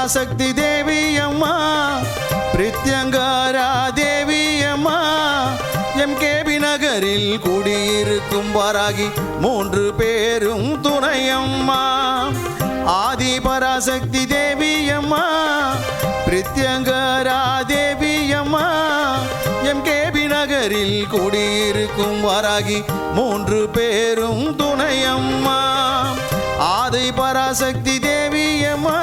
பராசக்தி தேவி அம்மா பிரித்யங்காரா தேவி அம்மா எம்கேபி நகரில் குடியிருக்கும் வாராகி 3 பேரும் துணையம்மா ஆதி பராசக்தி தேவி அம்மா பிரித்யங்காரா தேவி அம்மா எம்கேபி நகரில் குடியிருக்கும் வாராகி 3 பேரும் துணையம்மா ஆதி பராசக்தி தேவி அம்மா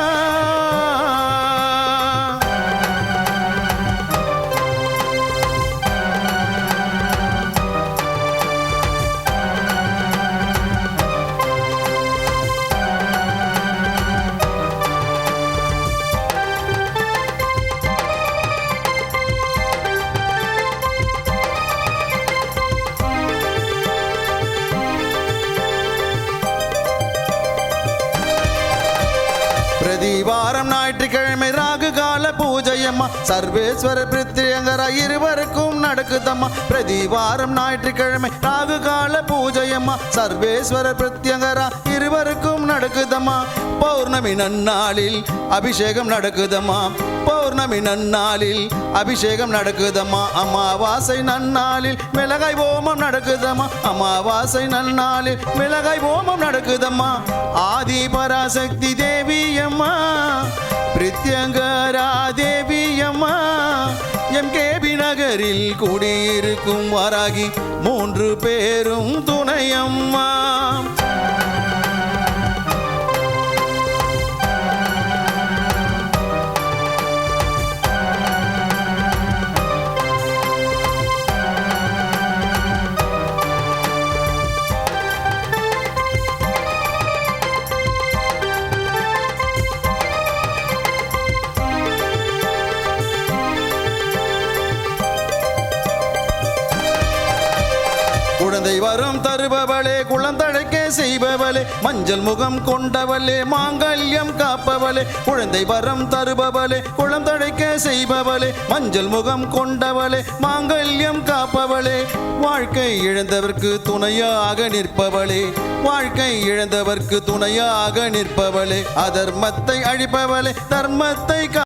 பிரதிவாரம் ஞாயிற்றுக்கிழமை ராகு கால பூஜையம்மா சர்வேஸ்வர பிரித்யங்கரா இருவருக்கும் நடக்குதம்மா பிரதிவாரம் ஞாயிற்றுக்கிழமை ராகு கால பூஜையம்மா சர்வேஸ்வர பிரித்யங்கரா இருவருக்கும் நடக்குதம்மா பௌர்ணமி நன்னாளில் அபிஷேகம் நடக்குதம்மா பௌர்ணமி நன்னாளில் அபிஷேகம் நடக்குதம்மா அமாவாசை நன்னாளில் மிளகாய் ஓமம் நடக்குதம்மா அமாவாசை நன்னாளில் மிளகாய் ஓமம் நடக்குதம்மா ஆதி பராசக்தி தேவி அம்மா பிரித்யங்கரா தேவி அம்மா எம்கேபி நகரில் குடியிருக்கும் வாராகி 3 பேரும் துணையம்மா குழந்தை வரம் தருபவளே குழந்தழைக்க செய்பவளே மஞ்சள் முகம் கொண்டவளே மாங்கல்யம் காப்பவளே குழந்தை வரம் தருபவளே குழந்தழைக்க செய்பவளே மஞ்சள் முகம் கொண்டவளே மாங்கல்யம் காப்பவளே வாழ்க்கை இழந்தவர்க்கு துணையாக நிற்பவளே வாழ்க்கை இழந்தவர்க்கு துணையாக நிற்பவளே அதர்மத்தை அழிப்பவளே தர்மத்தை